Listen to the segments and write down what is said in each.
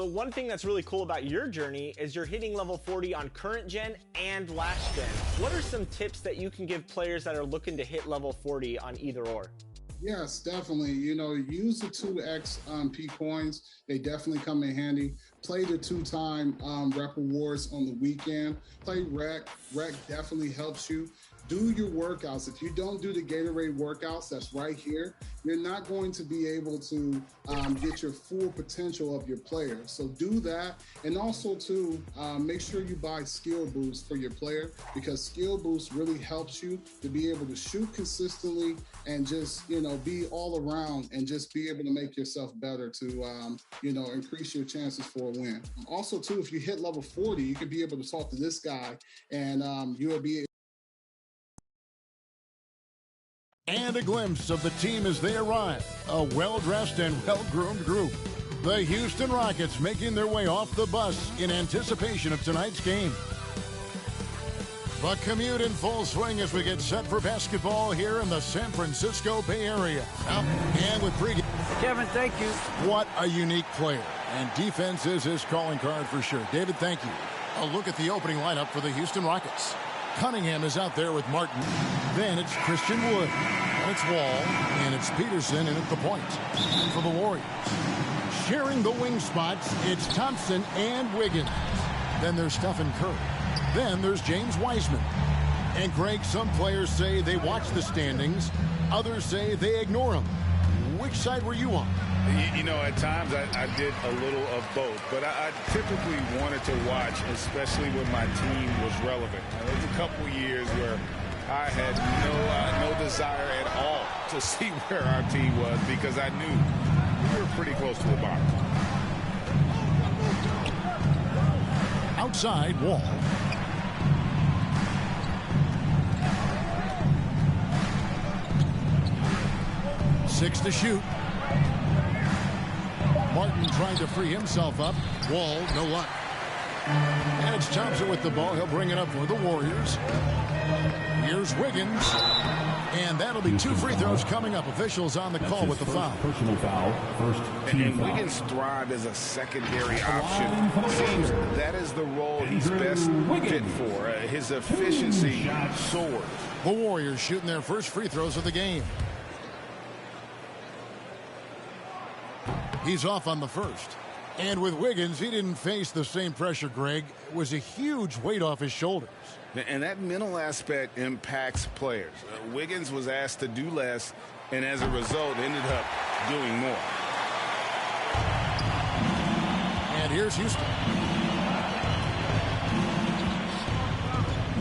one thing that's really cool about your journey is you're hitting level 40 on current gen and last gen. What are some tips that you can give players that are looking to hit level 40 on either or? Yes, definitely. Use the 2x P coins. They definitely come in handy. Play the 2-time rep rewards on the weekend. Play rec. Rec definitely helps you. Do your workouts. If you don't do the Gatorade workouts, that's right here, you're not going to be able to get your full potential of your player. So do that. And also too, make sure you buy skill boosts for your player, because skill boost really helps you to be able to shoot consistently and just, be all around and just be able to make yourself better to, increase your chances for a win. Also too, if you hit level 40, you could be able to talk to this guy and you'll be And a glimpse of the team as they arrive. A well-dressed and well-groomed group. The Houston Rockets making their way off the bus in anticipation of tonight's game. The commute in full swing as we get set for basketball here in the San Francisco Bay Area. And with pregame. Kevin, thank you. What a unique player. And defense is his calling card for sure. David, thank you. A look at the opening lineup for the Houston Rockets. Cunningham is out there with Martin. Then it's Christian Wood. And it's Wall. And it's Peterson in at the point. And for the Warriors, sharing the wing spots, it's Thompson and Wiggins. Then there's Stephen Curry. Then there's James Wiseman. And Greg, some players say they watch the standings. Others say they ignore them. Which side were you on? At times I did a little of both, but I typically wanted to watch, especially when my team was relevant. There was a couple years where I had no desire at all to see where our team was, because I knew we were pretty close to the bottom. Outside, Wall. Six to shoot. Martin trying to free himself up. Wall, no luck. And it's Thompson with the ball. He'll bring it up for the Warriors. Here's Wiggins. And that'll be two free throws coming up. Officials on the call with the foul. Personal foul. First team and foul. Wiggins thrived as a secondary option. Seems that is the role he's best fit for. His efficiency soared. The Warriors shooting their first free throws of the game. He's off on the first. And with Wiggins, he didn't face the same pressure, Greg. It was a huge weight off his shoulders. And that mental aspect impacts players. Wiggins was asked to do less, and as a result, ended up doing more. And here's Houston.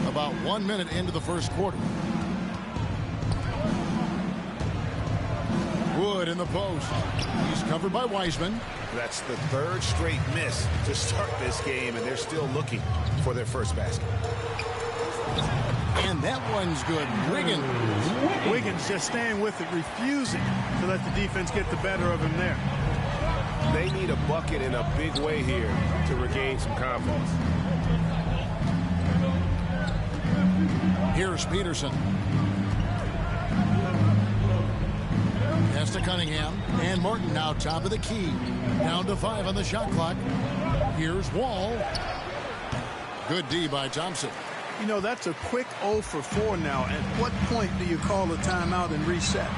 About 1 minute into the first quarter. Wood in the post. He's covered by Wiseman. That's the third straight miss to start this game, and they're still looking for their first basket. And that one's good. Wiggins just staying with it, refusing to let the defense get the better of him there. They need a bucket in a big way here to regain some confidence. Here's Peterson. Pass to Cunningham. And Martin now top of the key. Down to 5 on the shot clock. Here's Wall. Good D by Thompson. That's a quick 0 for 4 now. At what point do you call a timeout and reset?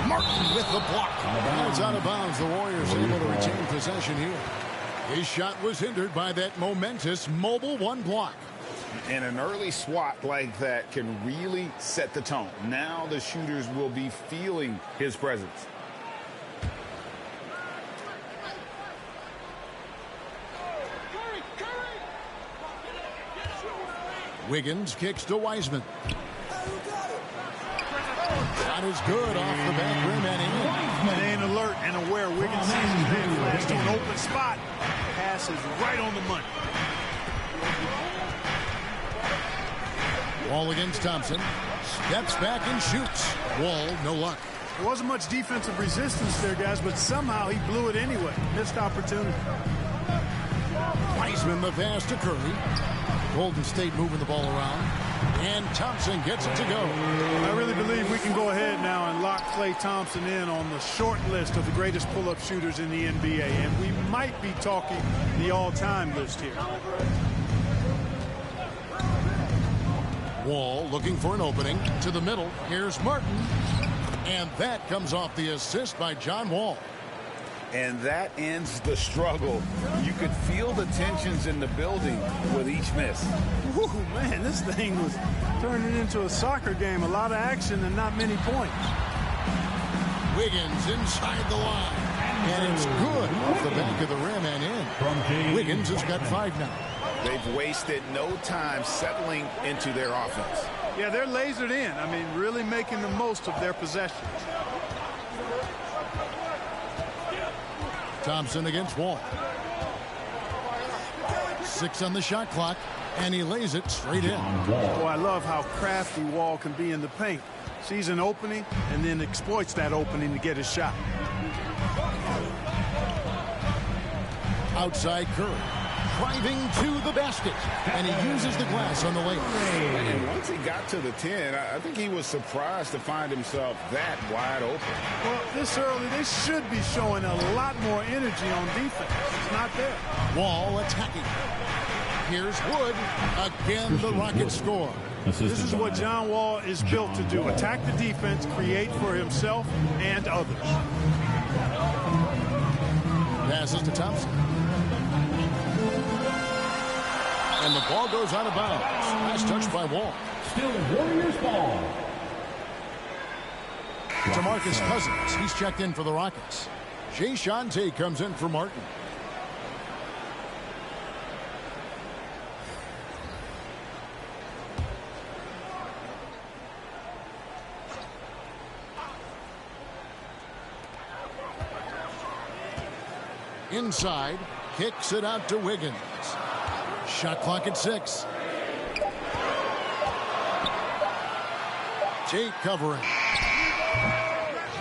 Martin with the block. It's out of bounds. The Warriors able to retain possession here. His shot was hindered by that momentous mobile one block. And an early swat like that can really set the tone. Now the shooters will be feeling his presence. Wiggins kicks to Wiseman. Shot is good off the back rim and in. Staying alert and aware. Wiggins sees his man flash to an open spot. Pass is right on the money. Wall against Thompson. Steps back and shoots. Wall, no luck. There wasn't much defensive resistance there, guys, but somehow he blew it anyway. Missed opportunity. Wiseman the pass to Curry. Golden State moving the ball around. And Thompson gets it to go. I really believe we can go ahead now and lock Klay Thompson in on the short list of the greatest pull-up shooters in the NBA. And we might be talking the all-time list here. Wall looking for an opening to the middle. Here's Martin. And that comes off the assist by John Wall. And that ends the struggle. You could feel the tensions in the building with each miss. Whew, man, this thing was turning into a soccer game. A lot of action and not many points. Wiggins inside the line. And it's good off the back of the rim and in. Wiggins has got 5 now. They've wasted no time settling into their offense. Yeah, they're lasered in. I mean, really making the most of their possessions. Thompson against Wall. 6 on the shot clock, and he lays it straight in. Oh, I love how crafty Wall can be in the paint. Sees an opening and then exploits that opening to get his shot. Outside Curry. Driving to the basket, and he uses the glass on the layup. And once he got to the 10, I think he was surprised to find himself that wide open. Well, this early, they should be showing a lot more energy on defense. It's not there. Wall attacking. Here's Wood. Again, the Rockets score. This is what John Wall is built to do. Attack the defense, create for himself and others. Passes to Thompson. And the ball goes out of bounds. Nice touch by Wall. Still Warriors ball. DeMarcus Cousins. He's checked in for the Rockets. Jay Shante comes in for Martin. Inside. Kicks it out to Wiggins. Shot clock at 6. Tate covering.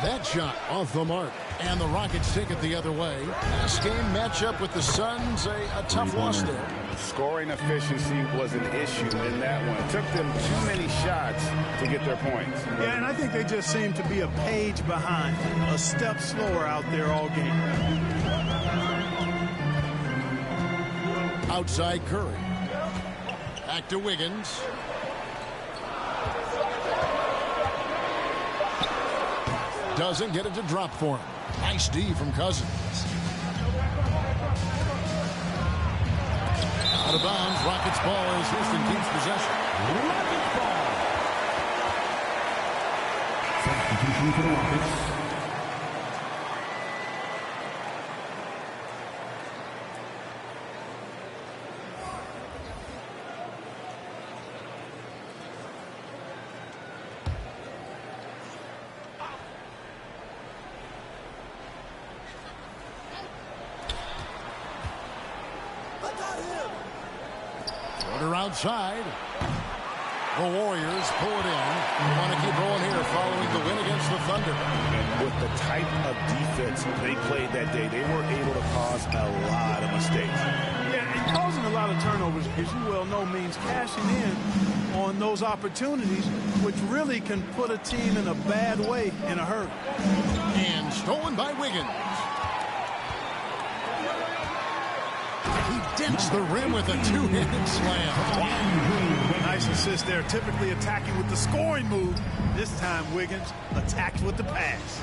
That shot off the mark. And the Rockets take it the other way. Last game matchup with the Suns, a tough loss there. Scoring efficiency was an issue in that one. It took them too many shots to get their points. Yeah, and I think they just seem to be a page behind, a step slower out there all game. Outside Curry. Back to Wiggins. Doesn't get it to drop for him. Nice D from Cousins. Out of bounds. Rockets ball as Houston keeps possession. Rockets ball. Substitution for the Rockets. Outside. The Warriors pull it in. They want to keep rolling here following the win against the Thunder. And with the type of defense they played that day, they were able to cause a lot of mistakes. Yeah, and causing a lot of turnovers, as you well know, means cashing in on those opportunities, which really can put a team in a bad way in a hurry. And stolen by Wiggins. Dents the rim with a two-handed slam. Nice assist there. Typically attacking with the scoring move. This time Wiggins attacked with the pass.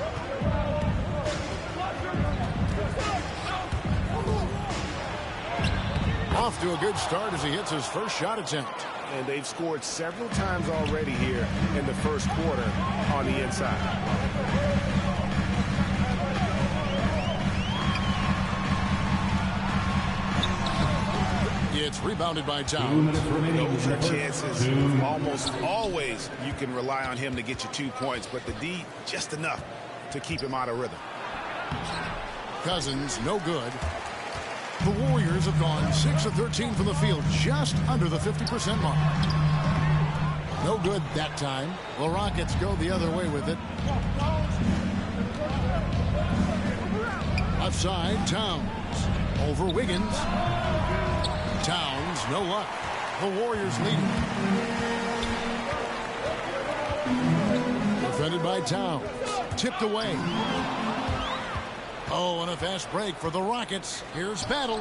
Off to a good start as he hits his first shot attempt. And they've scored several times already here in the first quarter on the inside. It's rebounded by Towns. Those are chances. Almost always you can rely on him to get you 2 points, but the D just enough to keep him out of rhythm. Cousins, no good. The Warriors have gone 6 of 13 from the field, just under the 50% mark. No good that time. The Rockets go the other way with it. Left side, Towns. Over Wiggins. Towns, no luck. The Warriors lead. Defended by Towns. Tipped away. Oh, and a fast break for the Rockets. Here's Battle.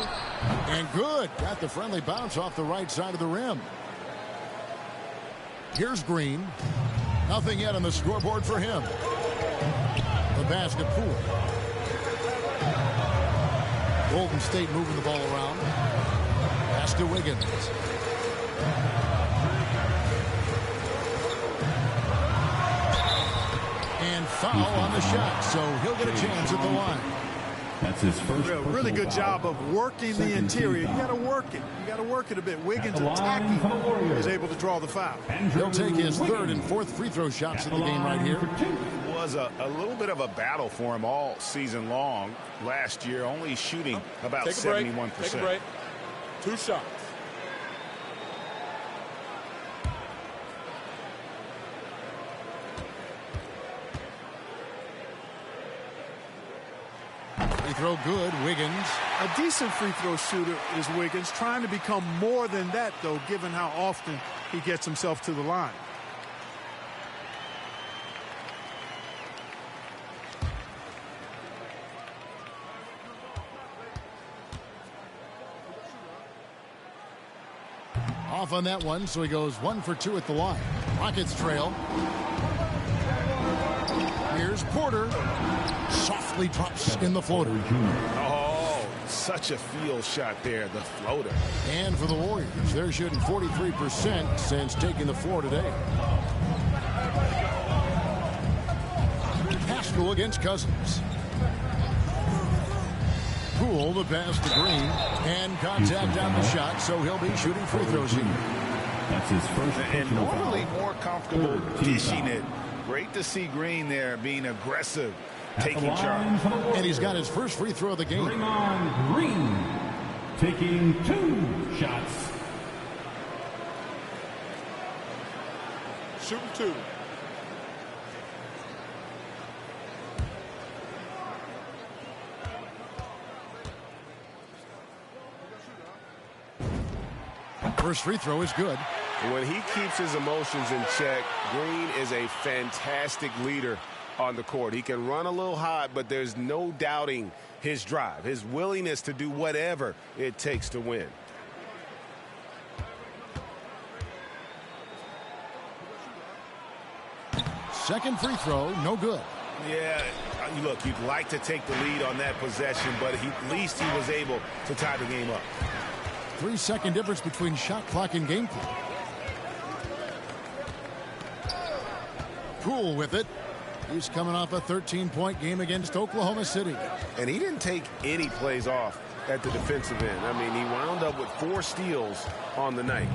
And good. Got the friendly bounce off the right side of the rim. Here's Green. Nothing yet on the scoreboard for him. The basket Poole. Golden State moving the ball around. Pass to Wiggins. And foul on the shot, so he'll get a chance at the line. That's his first. Really good job of working the interior. You got to work it. You got to work it a bit. Wiggins attacking is able to draw the foul. He'll take his third and fourth free throw shots of the game right here. It was a little bit of a battle for him all season long. Last year, only shooting about 71%. Take a break. 2 shots. Free throw good. Wiggins. A decent free throw shooter is Wiggins. Trying to become more than that, though, given how often he gets himself to the line. Off on that one, so he goes 1 for 2 at the line. Rockets trail. Here's Porter. Softly drops in the floater. Oh, such a field shot there, the floater. And for the Warriors, they're shooting 43% since taking the floor today. Haskell against Cousins. Poole, the pass to Green, and contact on the shot, so he'll be shooting free throws here. That's his first. And normally more comfortable dishing it. Great to see Green there being aggressive, taking charge. And he's got his first free throw of the game. Bring on Green, taking 2 shots. Shooting 2. First free throw is good. When he keeps his emotions in check, Green is a fantastic leader on the court. He can run a little hot, but there's no doubting his drive, his willingness to do whatever it takes to win. Second free throw, no good. Yeah, look, you'd like to take the lead on that possession, but at least he was able to tie the game up. 3-second difference between shot clock and game clock. Poole with it. He's coming off a 13-point game against Oklahoma City. And he didn't take any plays off at the defensive end. I mean, he wound up with 4 steals on the night.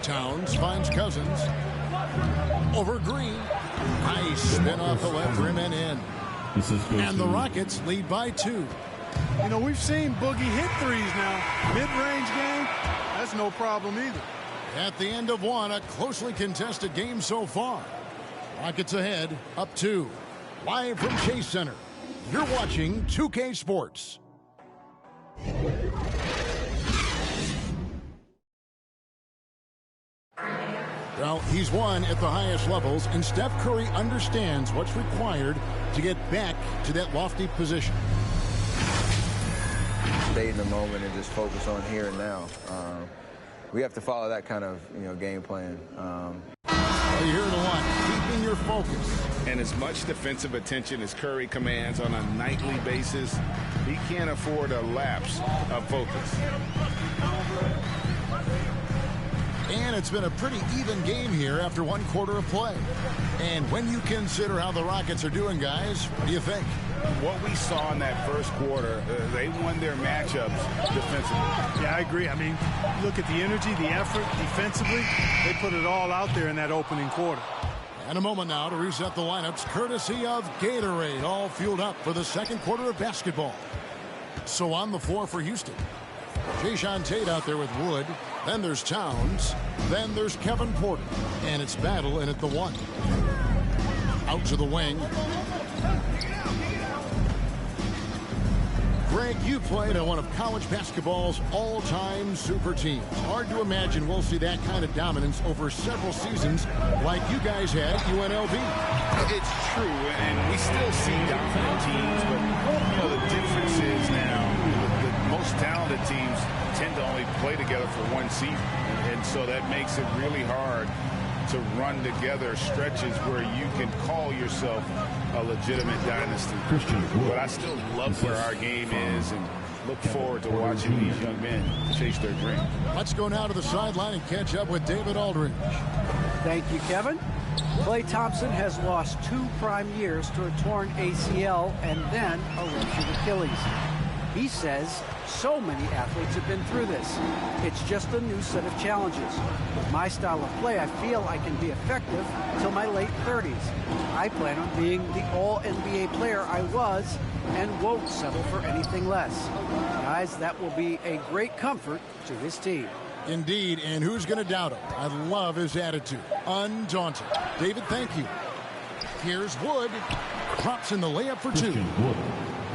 Towns finds Cousins. Over Green. Nice spin off the left rim and in. And the Rockets lead by 2. You know, we've seen Boogie hit threes now. Mid-range game, that's no problem either. At the end of one, a closely contested game so far. Rockets ahead, up 2. Live from Chase Center, you're watching 2K Sports. Well, he's won at the highest levels, and Steph Curry understands what's required to get back to that lofty position. Stay in the moment and just focus on here and now. We have to follow that kind of game plan. Well, you hear the one, keeping your focus. And as much defensive attention as Curry commands on a nightly basis, he can't afford a lapse of focus. And it's been a pretty even game here after 1 quarter of play. And when you consider how the Rockets are doing, guys, what do you think? What we saw in that first quarter, they won their matchups defensively. Yeah, I agree. I mean, look at the energy, the effort defensively. They put it all out there in that opening quarter. And a moment now to reset the lineups, courtesy of Gatorade, all fueled up for the second quarter of basketball. So on the floor for Houston, Jayshawn Tate out there with Wood. Then there's Towns. Then there's Kevin Porter. And it's Battle in at the 1. Out to the wing. Greg, you played on one of college basketball's all-time super teams. Hard to imagine we'll see that kind of dominance over several seasons like you guys had at UNLV. It's true, and we still see dominant teams, but the difference is now the most talented teams tend to only play together for one season, and so that makes it really hard to run together stretches where you can call yourself a legitimate dynasty. But I still love where our game is and look forward to watching these young men chase their dream. Let's go now to the sideline and catch up with David Aldridge. Thank you, Kevin. Klay Thompson has lost 2 prime years to a torn ACL and then a ruptured Achilles. He says so many athletes have been through this. It's just a new set of challenges. With my style of play, I feel I can be effective till my late 30s. I plan on being the all-NBA player I was and won't settle for anything less. Guys, that will be a great comfort to his team. Indeed, and who's going to doubt him? I love his attitude. Undaunted. David, thank you. Here's Wood. Drops in the layup for 2.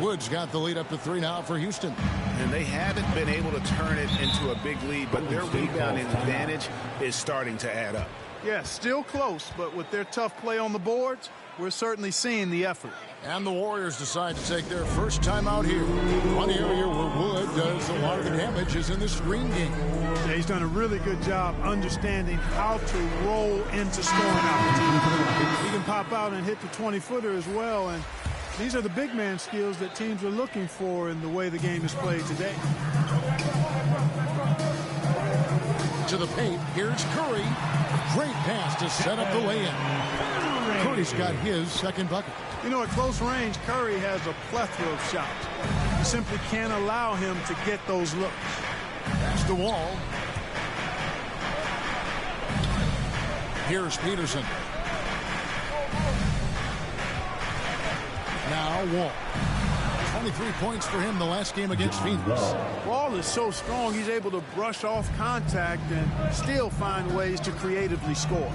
Wood's got the lead up to 3 now for Houston. And they haven't been able to turn it into a big lead, but their rebounding advantage is starting to add up. Yeah, still close, but with their tough play on the boards, we're certainly seeing the effort. And the Warriors decide to take their first time out here. One area where Wood does a lot of the damage is in the screen game. Yeah, he's done a really good job understanding how to roll into scoring opportunities. He can pop out and hit the 20-footer as well, and these are the big man skills that teams are looking for in the way the game is played today. To the paint, here's Curry. Great pass to set up the layup. Curry's got his second bucket. At close range, Curry has a plethora of shots. You simply can't allow him to get those looks. Pass the Wall. Here's Peterson. Now Wall. 23 points for him the last game against Phoenix. Wall is so strong, he's able to brush off contact and still find ways to creatively score.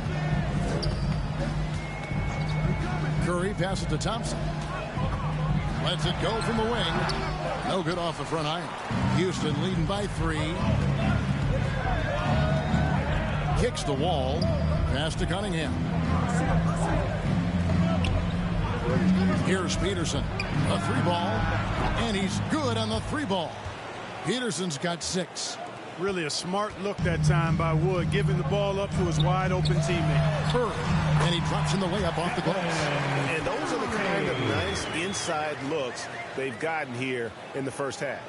Curry passes to Thompson. Lets it go from the wing. No good off the front iron. Houston leading by 3. Kicks the Wall. Pass to Cunningham. Here's Peterson. A 3-ball. And he's good on the 3-ball. Peterson's got 6. Really a smart look that time by Wood, giving the ball up to his wide-open teammate. Curry. And he drops in the layup off the glass. And those are the kind of nice inside looks they've gotten here in the first half.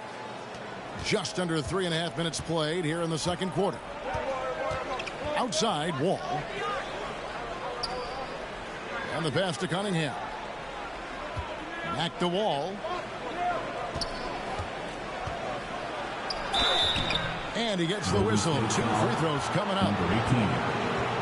Just under 3.5 minutes played here in the second quarter. Outside, Wall. And the pass to Cunningham. Back to Wall. And he gets the whistle. 2 free throws coming up.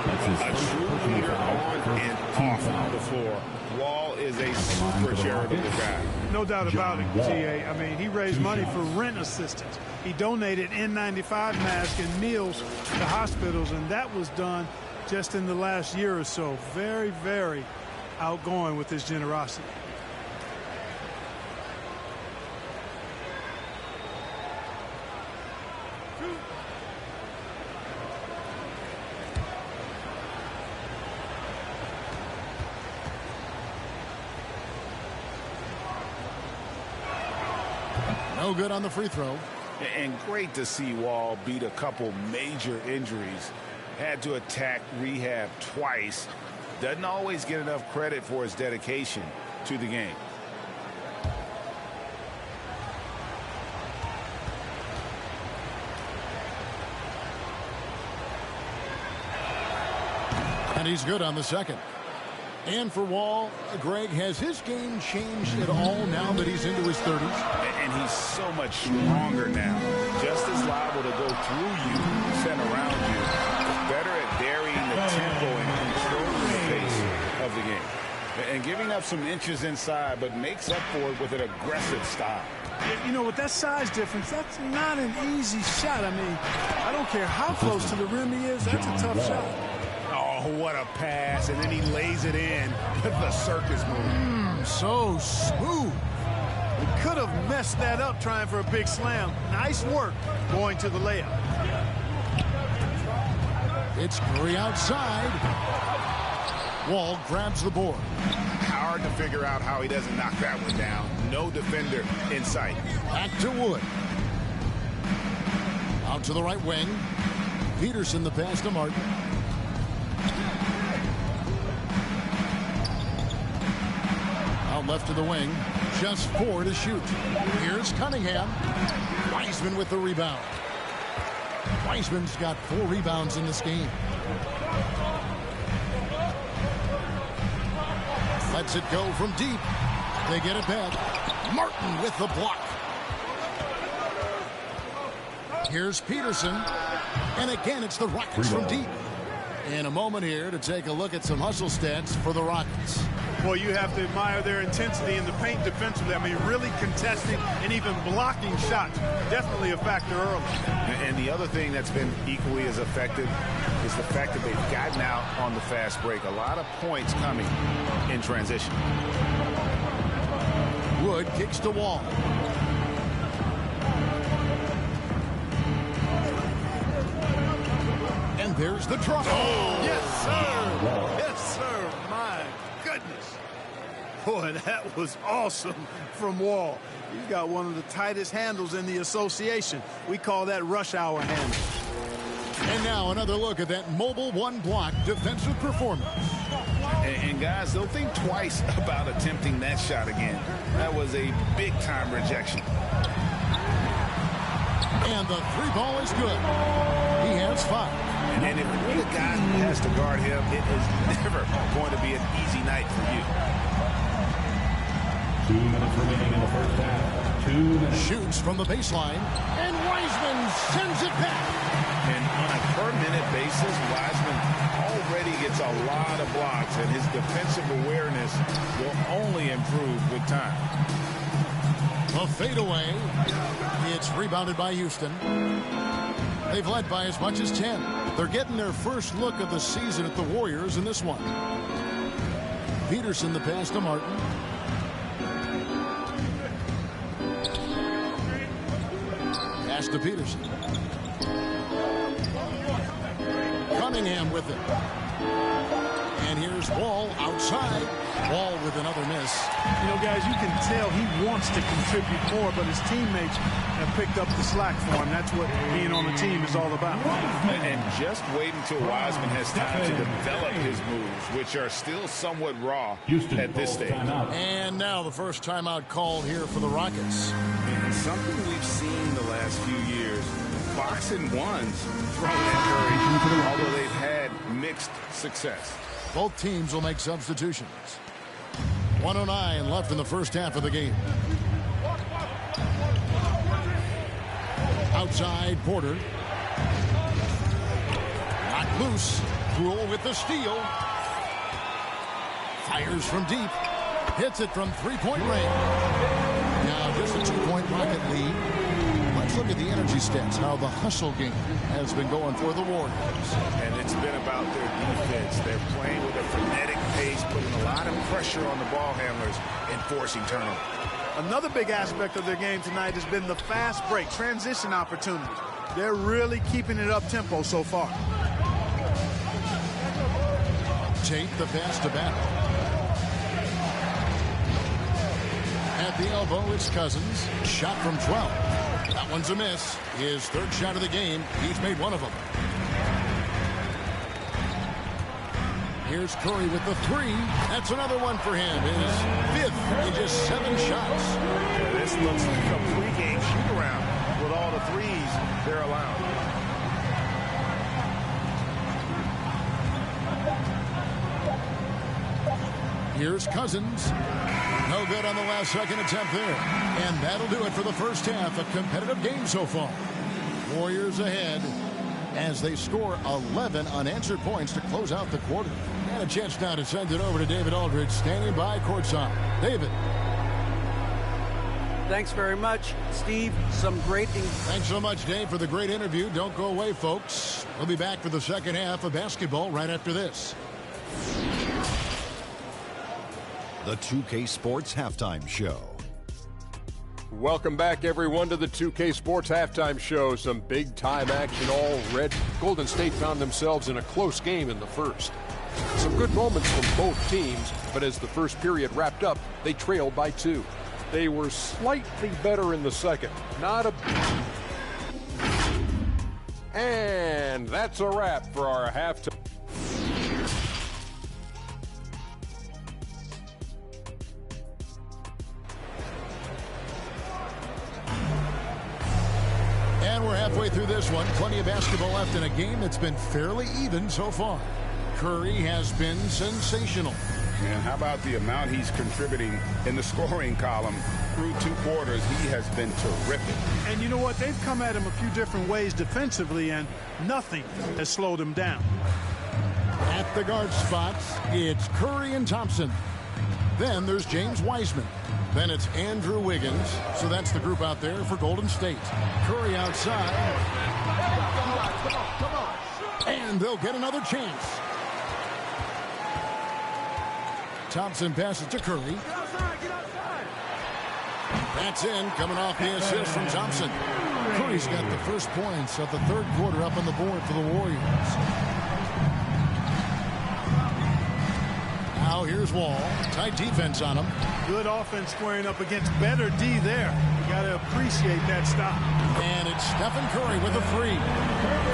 A true leader on and off the floor. Wall is a super charitable guy. No doubt about it, T.A. I mean, he raised money for rent assistance. He donated N95 masks and meals to hospitals, and that was done just in the last year or so. Very, very outgoing with his generosity. No good on the free throw. And great to see Wall beat a couple major injuries. Had to attack rehab twice. Doesn't always get enough credit for his dedication to the game. And he's good on the second. And for Wall, Greg, has his game changed at all now that he's into his 30s? And he's so much stronger now. Just as liable to go through you, send around you. Better at varying the tempo and controlling the pace of the game. And giving up some inches inside, but makes up for it with an aggressive style. With that size difference, that's not an easy shot. I mean, I don't care how close to the rim he is, that's a tough shot. Oh, what a pass. And then he lays it in with the circus move. So smooth. He could have messed that up trying for a big slam. Nice work going to the layup. It's Curry outside. Wall grabs the board. Hard to figure out how he doesn't knock that one down. No defender in sight. Back to Wood. Out to the right wing. Peterson the pass to Martin. Out left to the wing. Just 4 to shoot. Here's Cunningham. Wiseman with the rebound. Wiseman's got 4 rebounds in this game. Lets it go from deep. They get it back. Martin with the block. Here's Peterson. And again, it's the Rockets from deep. In a moment here to take a look at some hustle stats for the Rockets. Boy, you have to admire their intensity in the paint defensively. I mean, really contesting and even blocking shots. Definitely a factor early. And the other thing that's been equally as effective is the fact that they've gotten out on the fast break. A lot of points coming in transition. Wood kicks to Wall. And there's the drop. Oh, yes, sir. Yes, sir. My goodness. Boy, that was awesome from Wall. He's got one of the tightest handles in the association. We call that rush hour handle. And now another look at that mobile one-block defensive performance. And guys, don't think twice about attempting that shot again. That was a big-time rejection. And the 3 ball is good. He has 5. And if you're the guy who has to guard him, it is never going to be an easy night for you. 2 minutes remaining in the first half. 2 minutes. Shoots from the baseline. And Wiseman sends it back. And on a per-minute basis, Wiseman already gets a lot of blocks, and his defensive awareness will only improve with time. A fadeaway. It's rebounded by Houston. They've led by as much as 10. They're getting their first look of the season at the Warriors in this one. Peterson the pass to Martin. Pass to Peterson. Cunningham with it. And here's Wall outside. Wall with another miss. You know, guys, you can tell he wants to contribute more, but his teammates have picked up the slack for him. That's what being on the team is all about. And just wait until Wiseman has time to develop his moves, which are still somewhat raw at this stage. And now the first timeout called here for the Rockets. And something we've seen the last few years, box and ones thrown at Curry, although they've had mixed success. Both teams will make substitutions. 1:09 left in the first half of the game. Outside, Porter. Knocked loose. Rule with the steal. Fires from deep. Hits it from three-point range. Now just a 2-point Rocket lead. Let's look at the energy stats, how the hustle game has been going for the Warriors. And it's been about their defense. They're playing with a frenetic pace, putting a lot of pressure on the ball handlers and forcing turnovers. Another big aspect of their game tonight has been the fast break, transition opportunities. They're really keeping it up-tempo so far. Tate the pass to Battle. At the elbow, it's Cousins. Shot from 12. That one's a miss. His third shot of the game. He's made one of them. Here's Curry with the 3. That's another one for him. His 5th in just 7 shots. Yeah, this looks like a pregame shoot-around with all the threes they're allowing. Here's Cousins. No good on the last second attempt there. And that'll do it for the first half. A competitive game so far. Warriors ahead as they score 11 unanswered points to close out the quarter. And a chance now to send it over to David Aldridge, standing by courtside. David. Thanks very much, Steve. Some great... Thanks so much, Dave, for the great interview. Don't go away, folks. We'll be back for the second half of basketball right after this. The 2K Sports Halftime Show. Welcome back, everyone, to the 2K Sports Halftime Show. Some big-time action already. Golden State found themselves in a close game in the first. Some good moments from both teams, but as the first period wrapped up, they trailed by 2. They were slightly better in the second. And that's a wrap for our halftime. And we're halfway through this one. Plenty of basketball left in a game that's been fairly even so far. Curry has been sensational. And how about the amount he's contributing in the scoring column through 2 quarters? He has been terrific. And you know what? They've come at him a few different ways defensively, and nothing has slowed him down. At the guard spots, it's Curry and Thompson. Then there's James Wiseman. Then it's Andrew Wiggins. So that's the group out there for Golden State. Curry outside. And they'll get another chance. Thompson passes to Curry. That's in, coming off the assist from Thompson. Curry's got the first points of the third quarter up on the board for the Warriors. Now here's Wall. Tight defense on him. Good offense squaring up against better D there. You got to appreciate that stop. And it's Stephen Curry with a 3.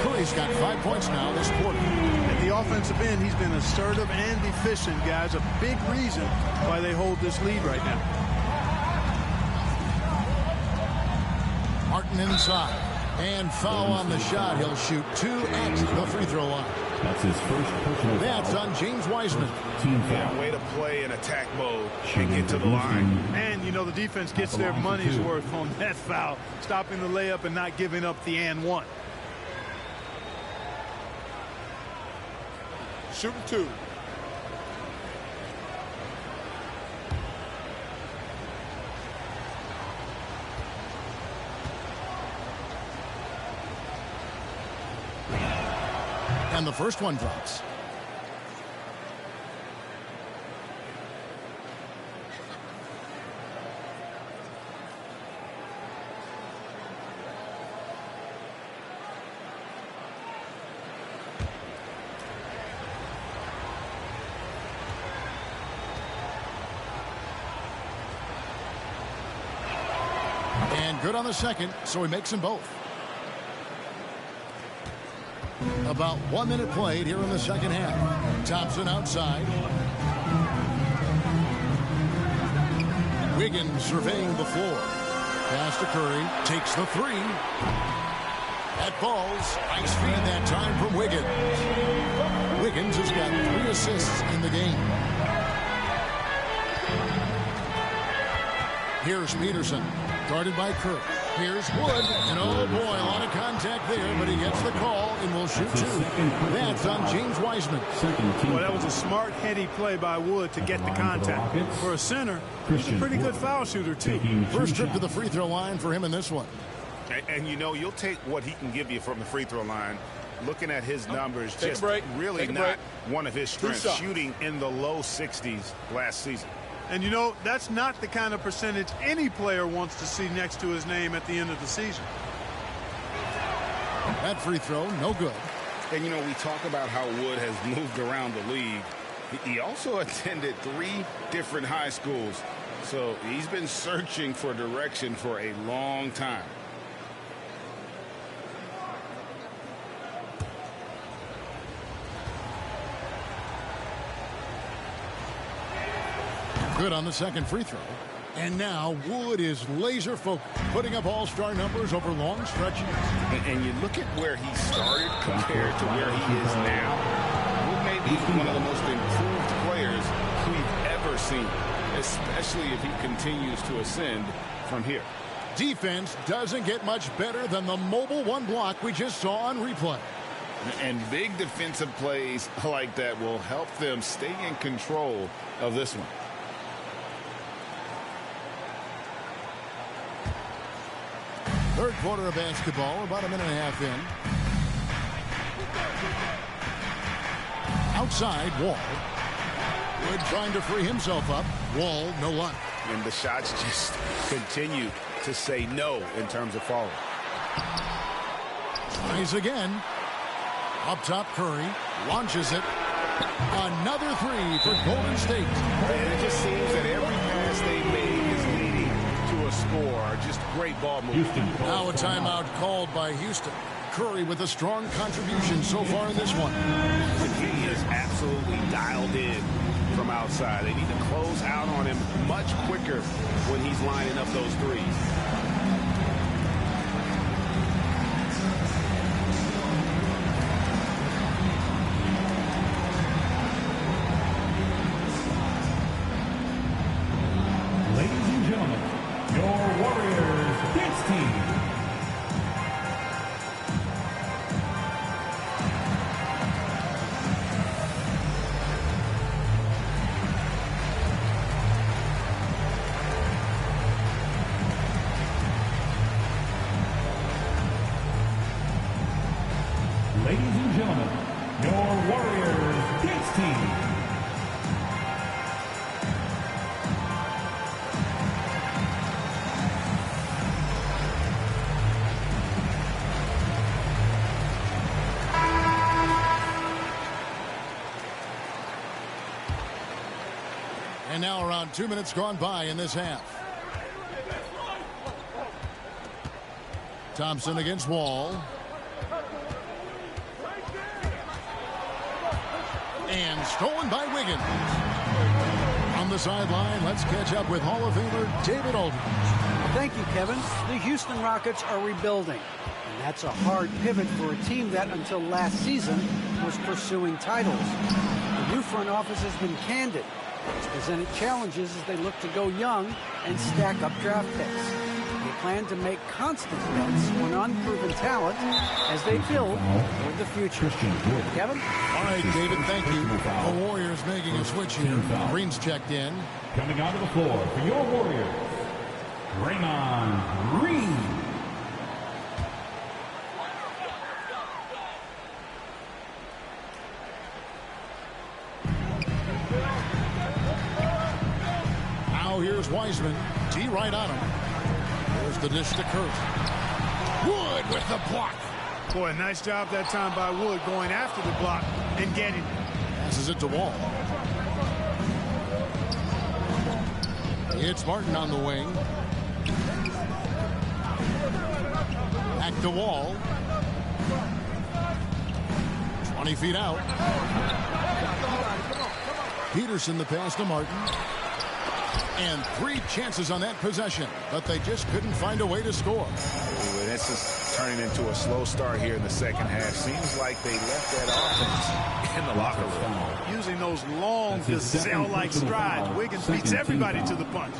Curry's got 5 points now this quarter. At the offensive end, he's been assertive and efficient, guys. A big reason why they hold this lead right now. Martin inside. And foul on the shot. He'll shoot 2 at the free throw line. That's his first personal That's foul. on James Wiseman. Team foul. Yeah, way to play in attack mode and get to the line. And, you know, the defense gets their money's worth on that foul, stopping the layup and not giving up the and 1. Shooting 2. And the first one drops. And good on the second, so he makes them both. About 1 minute played here in the second half. Thompson outside. Wiggins surveying the floor. Pass to Curry. Takes the 3. That falls. Nice feed that time from Wiggins. Wiggins has got 3 assists in the game. Here's Peterson. Guarded by Curry. Here's Wood. And oh boy, a lot of contact there, but he gets the call and will shoot 2. That's on James Wiseman. Well, that was a smart, heady play by Wood to get the contact. For a center, he's a pretty good foul shooter, too. First trip to the free throw line for him in this one. And you know, you'll take what he can give you from the free throw line. Looking at his numbers, just really not one of his strengths, shooting in the low 60s last season. And, you know, that's not the kind of percentage any player wants to see next to his name at the end of the season. That free throw, no good. And, you know, we talk about how Wood has moved around the league. He also attended 3 different high schools. So he's been searching for direction for a long time. Good on the second free throw. And now Wood is laser focused, putting up all-star numbers over long stretches. And you look at where he started compared to where he is now. Wood may be one of the most improved players we've ever seen, especially if he continues to ascend from here. Defense doesn't get much better than the mobile 1 block we just saw on replay. And big defensive plays like that will help them stay in control of this one. Third quarter of basketball, about a minute and a half in. Outside, Wall. Wood trying to free himself up. Wall, no luck. And the shots just continue to say no in terms of falling. Tries again. Up top, Curry launches it. Another three for Golden State. And it just seems that every pass they made is leading to a score. Just great ball movement. Now a timeout called by Houston. Curry with a strong contribution so far in this one. He is absolutely dialed in from outside. They need to close out on him much quicker when he's lining up those threes. Ladies and gentlemen, your Warriors dance team. Ladies and gentlemen, your Warriors dance team. And now around 2 minutes gone by in this half. Thompson against Wall. And stolen by Wiggins. On the sideline, let's catch up with Hall of Famer David Aldridge. Thank you, Kevin. The Houston Rockets are rebuilding. And that's a hard pivot for a team that, until last season, was pursuing titles. The new front office has been candid. It's presented challenges as they look to go young and stack up draft picks. They plan to make constant bets on unproven talent as they build toward the future. Kevin? All right, David, thank you. The Warriors making a switch here. Green's checked in. Coming onto the floor for your Warriors, Draymond Green. Now here's Wiseman. D right on him. There's the dish to Curry. Wood with the block. Boy, nice job that time by Wood going after the block and getting it. Passes it to Wall. It's Martin on the wing. Back to Wall. 20 feet out. Peterson the pass to Martin. And 3 chances on that possession, but they just couldn't find a way to score. This is turning into a slow start here in the second half. Seems like they left that offense in the locker room. Using those long gazelle-like strides, Wiggins beats everybody to the punch.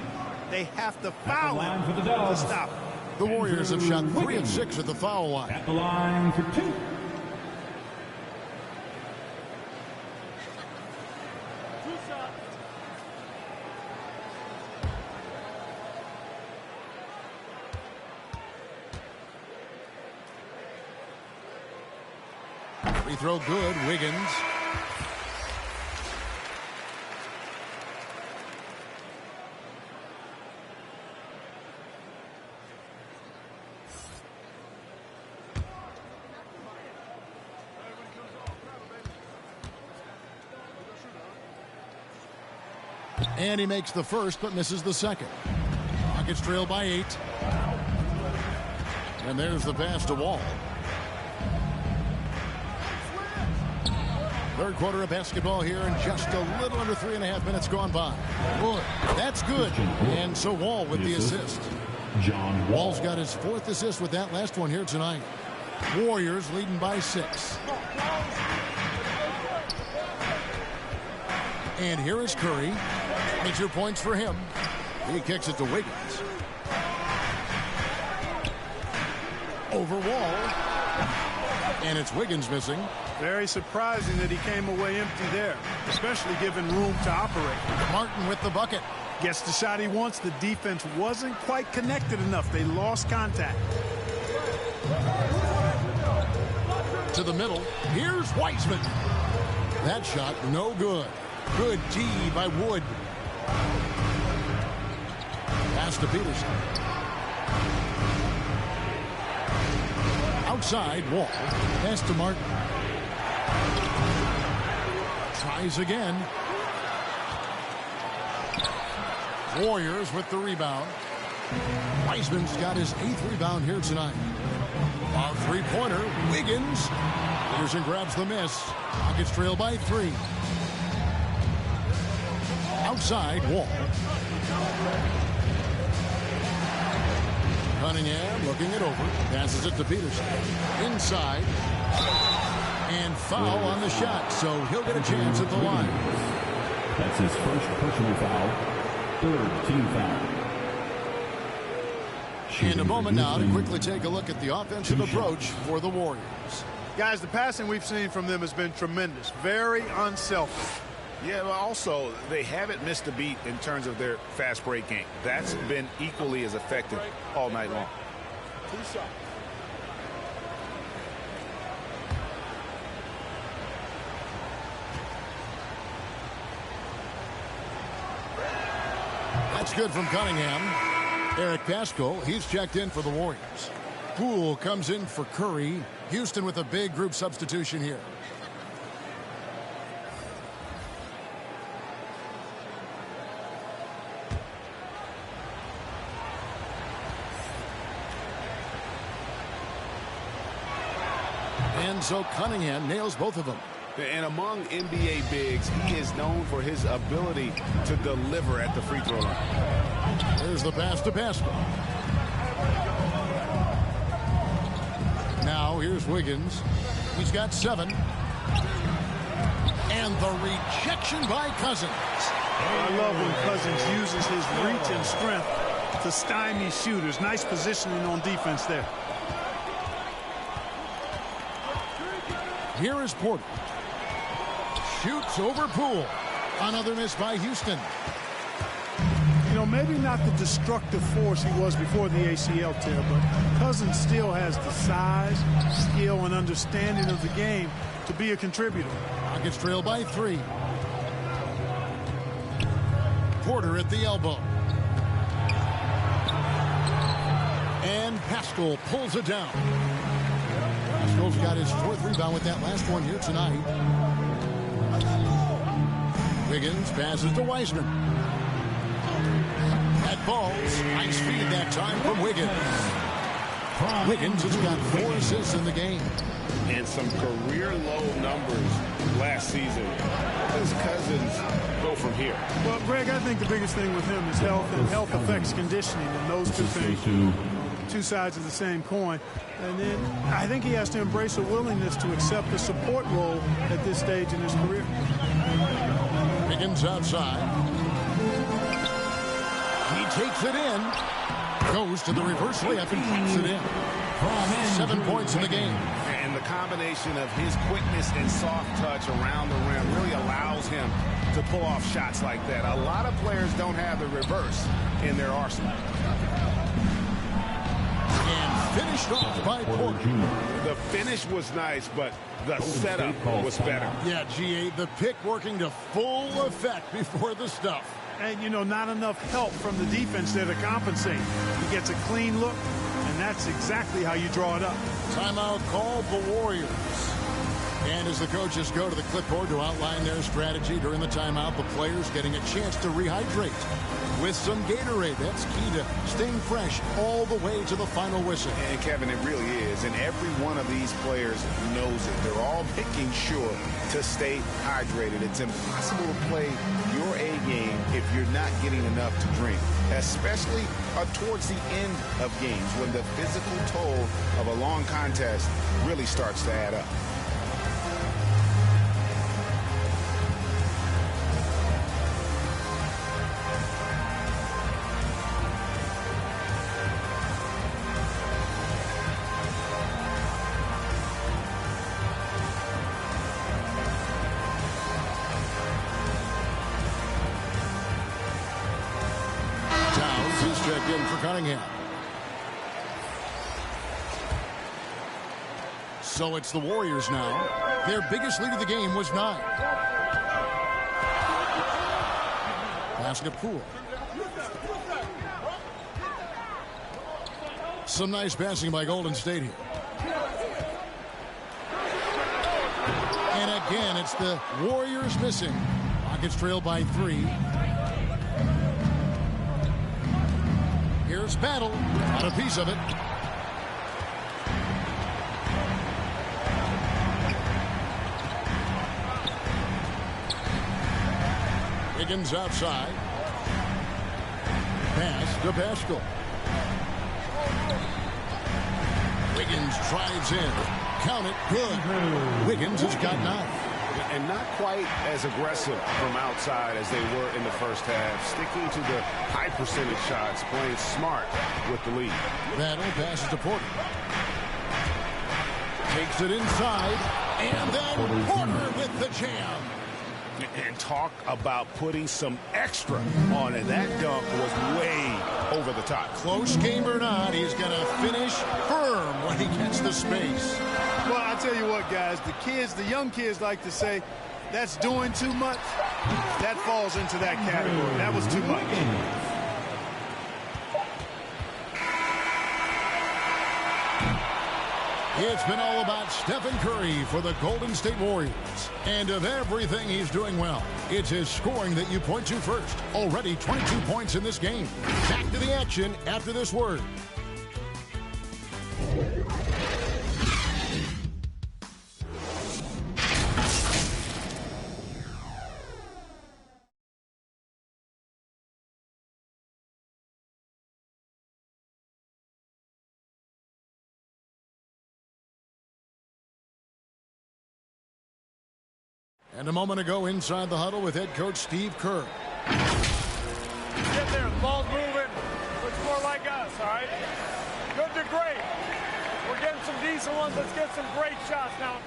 They have to foul him to stop him. The Warriors have shot 3 of 6 at the foul line. At the line for 2. Free throw good, Wiggins. And he makes the first, but misses the second. Rockets trail by 8. And there's the pass to Wall. Third quarter of basketball here, and just a little under 3.5 minutes gone by. Wood, that's good. And so Wall with the assist. John Wall's got his 4th assist with that last one here tonight. Warriors leading by 6. And here is Curry. 22 points for him. He kicks it to Wiggins. Over Wall. And it's Wiggins missing. Very surprising that he came away empty there, especially given room to operate. Martin with the bucket. Gets the shot he wants. The defense wasn't quite connected enough. They lost contact. To the middle. Here's Wiseman. That shot no good. Good D by Wood. Pass to Peterson. Outside, Wall. Pass to Martin. Tries again. Warriors with the rebound. Wiseman's got his 8th rebound here tonight. A three-pointer. Wiggins. Peterson grabs the miss. Rockets trail by 3. Outside, Wall. Cunningham looking it over. Passes it to Peterson. Inside. And foul on the shot, so he'll get a chance at the line. That's his first personal foul. 3rd team foul. In a moment now to quickly take a look at the offensive approach for the Warriors. Guys, the passing we've seen from them has been tremendous. Very unselfish. Yeah, but also they haven't missed a beat in terms of their fast break game. That's been equally as effective all night long. 2 shots. That's good from Cunningham. Eric Pascal, he's checked in for the Warriors. Poole comes in for Curry. Houston with a big group substitution here. And so Cunningham nails both of them. And among NBA bigs, he is known for his ability to deliver at the free throw line. There's the pass to Pascal. Now here's Wiggins. He's got 7. And the rejection by Cousins. I love when Cousins uses his reach and strength to stymie shooters. Nice positioning on defense there. Here is Porter. Shoots over Poole. Another miss by Houston. You know, maybe not the destructive force he was before the ACL tear, but Cousins still has the size, skill, and understanding of the game to be a contributor. Rockets trail by 3. Porter at the elbow. And Pascal pulls it down. Pascal's got his 4th rebound with that last one here tonight. Wiggins passes to Wiseman. That falls. Nice feed that time from Wiggins. Wiggins has got 4 assists in the game. And some career low numbers last season. How does Cousins go from here? Well, Greg, I think the biggest thing with him is health, and health affects conditioning, and those two things, two sides of the same coin. And then I think he has to embrace a willingness to accept a support role at this stage in his career. Wiggins outside. He takes it in. Goes to the reverse layup and puts it in. 7 points in the game. And the combination of his quickness and soft touch around the rim really allows him to pull off shots like that. A lot of players don't have the reverse in their arsenal. And finished off by Porter. The finish was nice, but the setup was better. Yeah, GA, the pick working to full effect before the stuff. And, you know, not enough help from the defense there to compensate. He gets a clean look, and that's exactly how you draw it up. Timeout called the Warriors. And as the coaches go to the clipboard to outline their strategy during the timeout, the players getting a chance to rehydrate with some Gatorade. That's key to staying fresh all the way to the final whistle. And Kevin, it really is. And every one of these players knows it. They're all making sure to stay hydrated. It's impossible to play your A game if you're not getting enough to drink, especially towards the end of games when the physical toll of a long contest really starts to add up. Checked in for Cunningham. So it's the Warriors now. Their biggest lead of the game was 9. Pass to Poole. Some nice passing by Golden State here. And again, it's the Warriors missing. Rockets trail by 3. Here's Battle. Got a piece of it. Wiggins outside. Pass to Pascal. Wiggins drives in. Count it. Good. Wiggins has got 9. And not quite as aggressive from outside as they were in the first half. Sticking to the high percentage shots, playing smart with the lead. Battle passes to Porter. Takes it inside. And then Porter with the jam. And talk about putting some extra on it. That dunk was way over the top. Close game or not, he's going to finish firm when he gets the space. Well, I tell you what, guys, the young kids like to say, that's doing too much. That falls into that category. That was too much. It's been all about Stephen Curry for the Golden State Warriors. And of everything he's doing well, it's his scoring that you point to first. Already 22 points in this game. Back to the action after this word. And a moment ago inside the huddle with head coach Steve Kerr. Get there. The ball's moving. Looks more like us, all right? Good to great. We're getting some decent ones. Let's get some great shots now.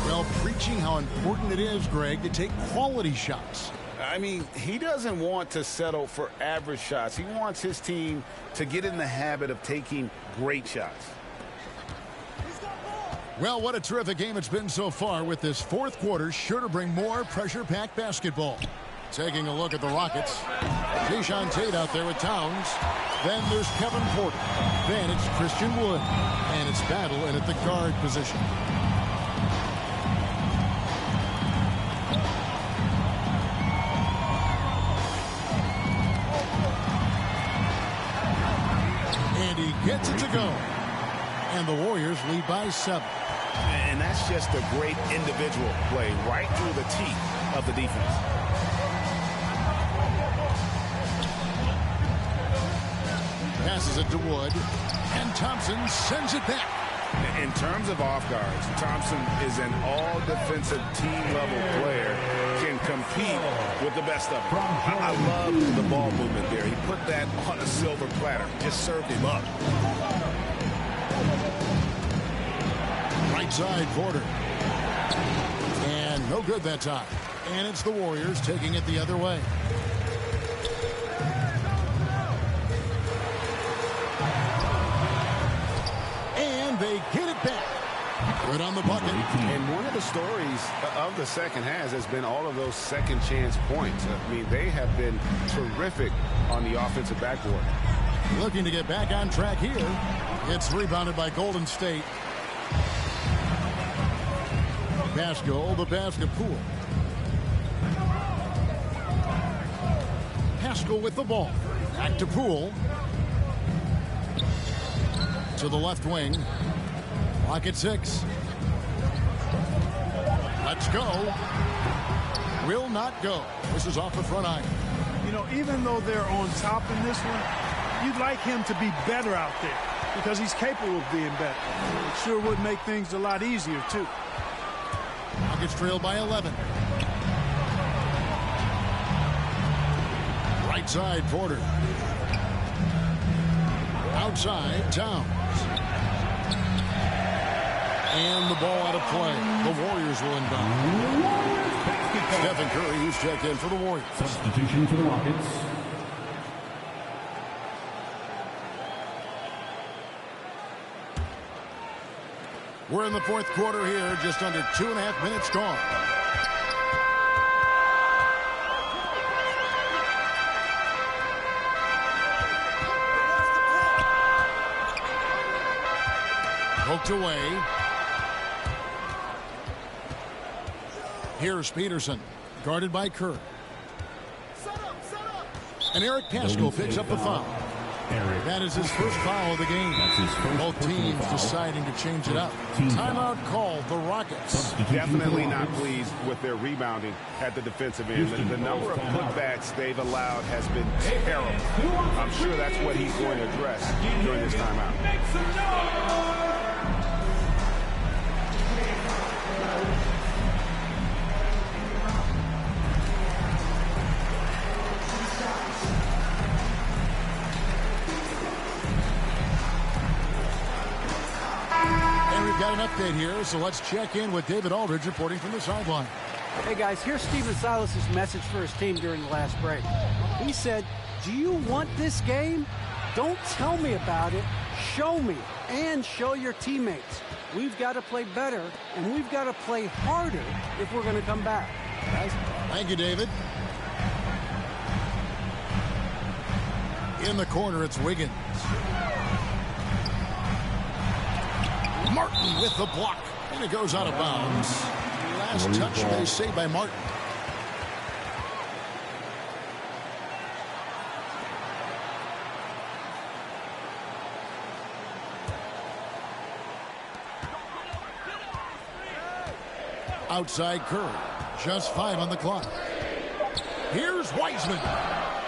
Well, preaching how important it is, Greg, to take quality shots. I mean, he doesn't want to settle for average shots. He wants his team to get in the habit of taking great shots. Well, what a terrific game it's been so far, with this fourth quarter sure to bring more pressure-packed basketball. Taking a look at the Rockets. Jason Tate out there with Towns. Then there's Kevin Porter. Then it's Christian Wood. And it's Battle in at the guard position. And he gets it to go. And the Warriors lead by 7. And that's just a great individual play right through the teeth of the defense. Passes it to Wood. And Thompson sends it back. In terms of off guards, Thompson is an all-defensive team-level player, can compete with the best of them. I love the ball movement there. He put that on a silver platter, just served him up. Right side, Porter. And no good that time. And it's the Warriors taking it the other way. And they get it back. Good on the bucket. And one of the stories of the second half has been all of those second chance points. I mean, they have been terrific on the offensive backboard. Looking to get back on track here. It's rebounded by Golden State. Pascal, the basket Poole. Pascal with the ball. Back to Poole. To the left wing. Clock at 6. Let's go. Will not go. This is off the front iron. You know, even though they're on top in this one, you'd like him to be better out there because he's capable of being better. It sure would make things a lot easier, too. Rockets trail by 11. Right side, Porter. Outside, Towns. And the ball out of play. The Warriors will inbound. Stephen Curry, who's checked in for the Warriors. Substitution for the Rockets. We're in the fourth quarter here, just under 2.5 minutes gone. Poked away. Here's Peterson, guarded by Curry. And Eric Pascal picks up the foul. That is his first foul of the game. Both teams deciding to change it up. Timeout called, the Rockets. Definitely not pleased with their rebounding at the defensive end. The number of putbacks they've allowed has been terrible. I'm sure that's what he's going to address during this timeout. Got an update here, so let's check in with David Aldridge reporting from the sideline. Hey guys, here's Stephen Silas's message for his team during the last break. He said, "Do you want this game? Don't tell me about it. Show me and show your teammates. We've got to play better and we've got to play harder if we're going to come back." Guys. Thank you, David. In the corner, it's Wiggins. Martin with the block, and it goes out of bounds. Last touch, they say, by Martin. Outside Curry, just 5 on the clock. Here's Wiseman.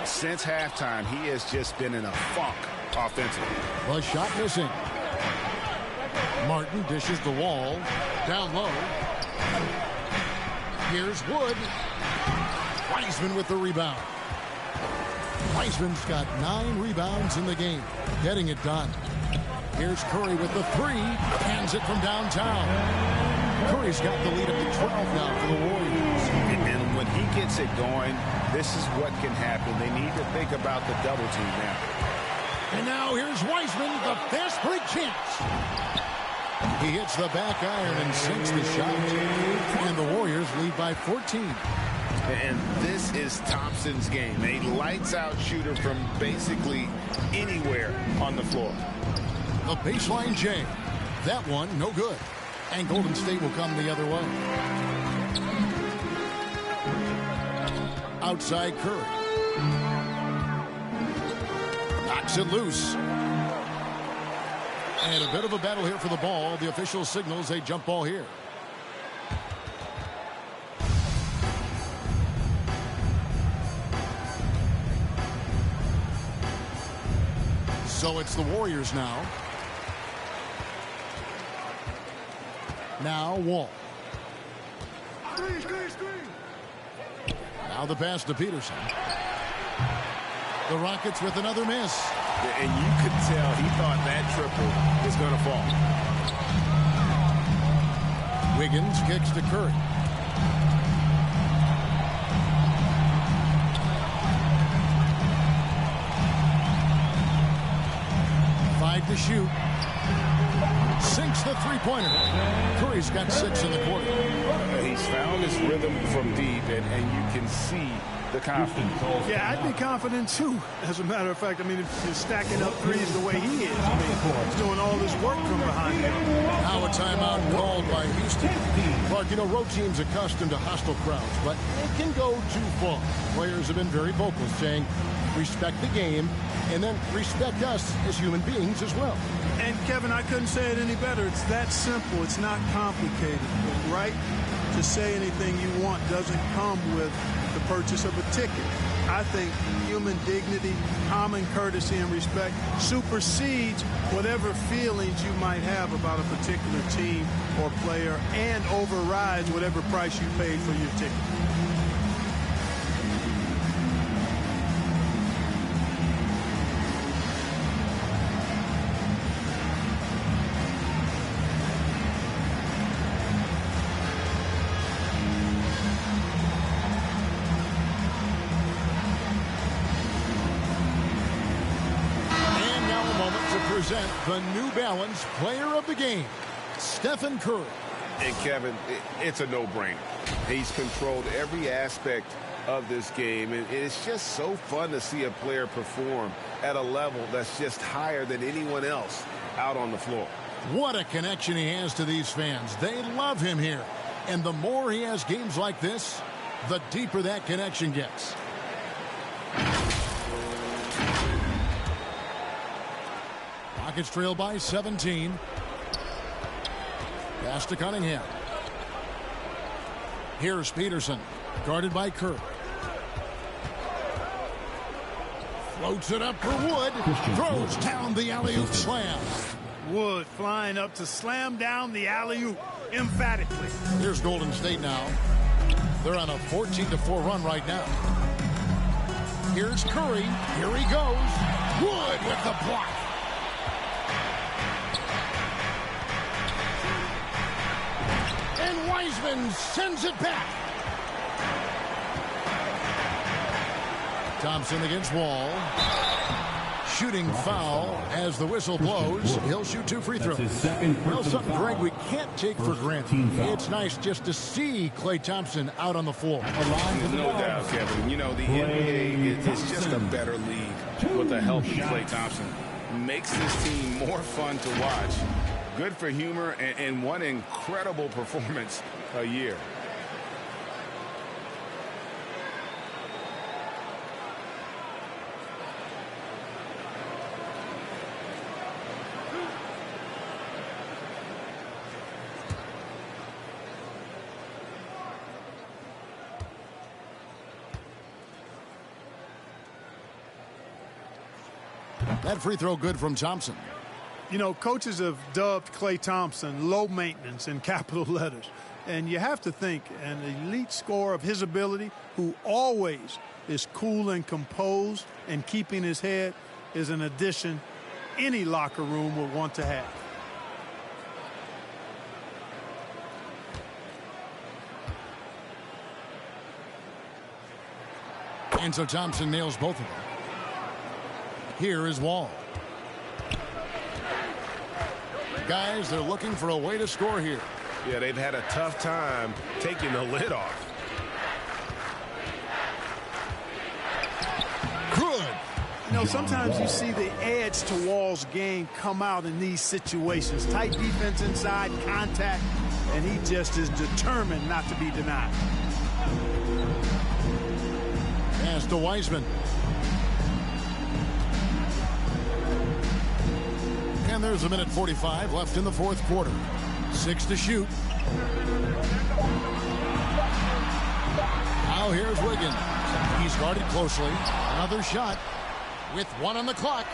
Since halftime, he has just been in a funk offensively. The shot missing. Martin dishes the wall. Down low. Here's Wood. Wiseman with the rebound. Wiseman's got 9 rebounds in the game. Getting it done. Here's Curry with the 3. Hands it from downtown. Curry's got the lead up to 12 now for the Warriors. And when he gets it going, this is what can happen. They need to think about the double team now. And now here's Wiseman, the fast break chance. He hits the back iron and sinks the shot. And the Warriors lead by 14. And this is Thompson's game. A lights-out shooter from basically anywhere on the floor. A baseline J. That one, no good. And Golden State will come the other way. Outside Curry. Knocks it loose. And a bit of a battle here for the ball. The official signals a jump ball here. So it's the Warriors now. Now Wall. Now the pass to Peterson. The Rockets with another miss. And you could tell he thought that triple was going to fall. Wiggins kicks to Curry. Five to shoot. Sinks the three-pointer. Curry's got 6 in the quarter. He's found his rhythm from deep, and you can see the confidence. Yeah, I'd be confident too. As a matter of fact, I mean, if you're stacking up threes the way he is, I mean, he's doing all this work from behind him. Now a timeout called by Houston. Clark, you know, road teams accustomed to hostile crowds, but it can go too far. Players have been very vocal, saying, respect the game, and then respect us as human beings as well. And Kevin, I couldn't say it any better. It's that simple. It's not complicated. The right to say anything you want doesn't come with the purchase of a ticket. I think human dignity, common courtesy, and respect supersedes whatever feelings you might have about a particular team or player and overrides whatever price you paid for your ticket. Present the New Balance Player of the Game, Stephen Curry. And Kevin, it's a no-brainer. He's controlled every aspect of this game, and it's just so fun to see a player perform at a level that's just higher than anyone else out on the floor. What a connection he has to these fans. They love him here. And the more he has games like this, the deeper that connection gets. Rockets trail by 17. Pass to Cunningham. Here's Peterson, guarded by Kirk. Floats it up for Wood. Throws down the alley-oop slam. Wood flying up to slam down the alley-oop emphatically. Here's Golden State now. They're on a 14-4 run right now. Here's Curry. Here he goes. Wood with the block. And Wiseman sends it back. Thompson against Wall. Shooting foul as the whistle blows. He'll shoot 2 free throws. Well, something, Greg, we can't take for granted. It's nice just to see Klay Thompson out on the floor. No doubt, Kevin. You know, the NBA is just a better league with a healthy Klay Thompson. Makes this team more fun to watch. Good for humor and one incredible performance a year. That free throw good from Thompson. You know, coaches have dubbed Klay Thompson low maintenance in capital letters. And you have to think an elite scorer of his ability, who always is cool and composed and keeping his head, is an addition any locker room would want to have. And so Thompson nails both of them. Here is Wall. Guys, they're looking for a way to score here. Yeah, they've had a tough time taking the lid off. Good. You know, sometimes you see the edge to Wall's game come out in these situations. Tight defense inside, contact, and he just is determined not to be denied. Pass to Wiseman. And there's a minute 45 left in the fourth quarter. 6 to shoot. Now here's Wiggins. He's guarded closely. Another shot with 1 on the clock.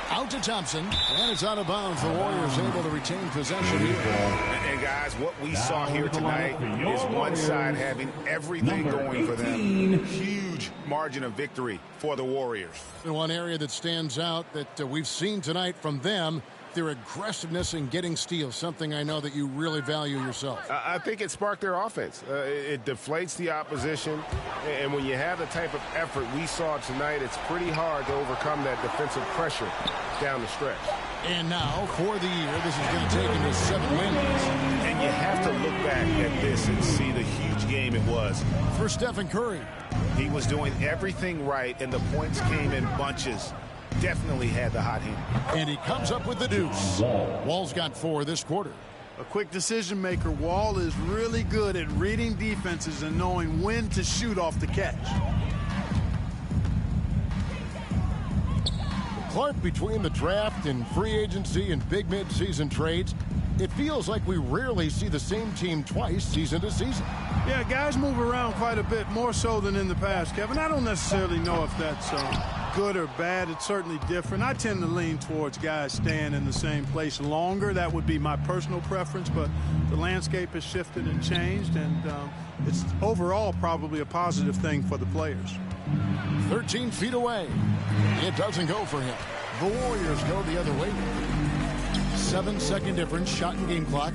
Out to Thompson, and it's out of bounds. The Warriors able to retain possession here. And guys, what we saw here tonight is one side having everything going for them. Huge margin of victory for the Warriors. And one area that stands out that we've seen tonight from them, their aggressiveness in getting steals, something I know that you really value yourself. I think it sparked their offense. It deflates the opposition, and when you have the type of effort we saw tonight, it's pretty hard to overcome that defensive pressure down the stretch. And now, for the year, this is going to take him to 7 wins. And you have to look back at this and see the huge game it was. For Stephen Curry. He was doing everything right, and the points came in bunches. Definitely had the hot hand. And he comes up with the deuce. Wall's got 4 this quarter. A quick decision maker. Wall is really good at reading defenses and knowing when to shoot off the catch. Clark, between the draft and free agency and big mid-season trades, it feels like we rarely see the same team twice season to season. Yeah, guys move around quite a bit, more so than in the past, Kevin. I don't necessarily know if that's good or bad. It's certainly different. I tend to lean towards guys staying in the same place longer. That would be my personal preference, but the landscape has shifted and changed, and it's overall probably a positive thing for the players. 13 feet away. It doesn't go for him. The Warriors go the other way. 7-second difference, shot and game clock.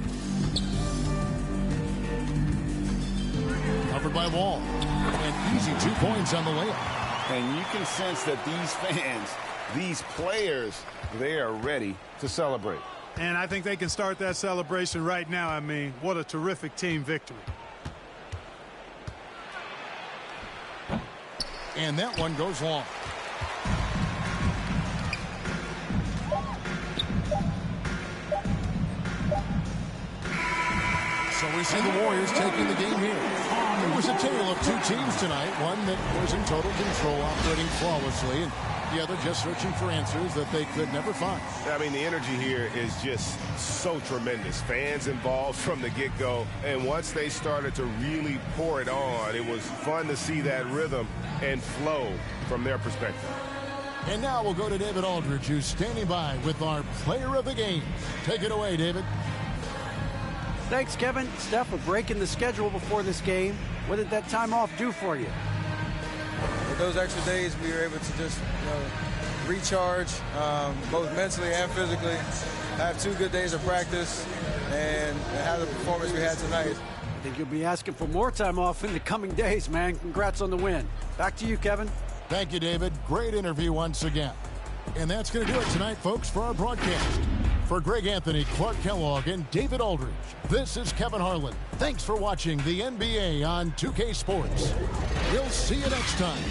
Covered by Wall. An easy 2 points on the layup. And you can sense that these fans, these players, they are ready to celebrate. And I think they can start that celebration right now. I mean, what a terrific team victory. And that one goes long. So we see the Warriors taking the game here. It was a tale of two teams tonight, one that was in total control, operating flawlessly, and the other just searching for answers that they could never find. I mean, the energy here is just so tremendous. Fans involved from the get-go, and once they started to really pour it on, it was fun to see that rhythm and flow from their perspective. And now we'll go to David Aldridge, who's standing by with our player of the game. Take it away, David. Thanks, Kevin. Steph, for breaking the schedule before this game. What did that time off do for you? With those extra days, we were able to just recharge, both mentally and physically, have 2 good days of practice, and have the performance we had tonight. I think you'll be asking for more time off in the coming days, man. Congrats on the win. Back to you, Kevin. Thank you, David. Great interview once again. And that's going to do it tonight, folks, for our broadcast. For Greg Anthony, Clark Kellogg, and David Aldridge, this is Kevin Harlan. Thanks for watching the NBA on 2K Sports. We'll see you next time.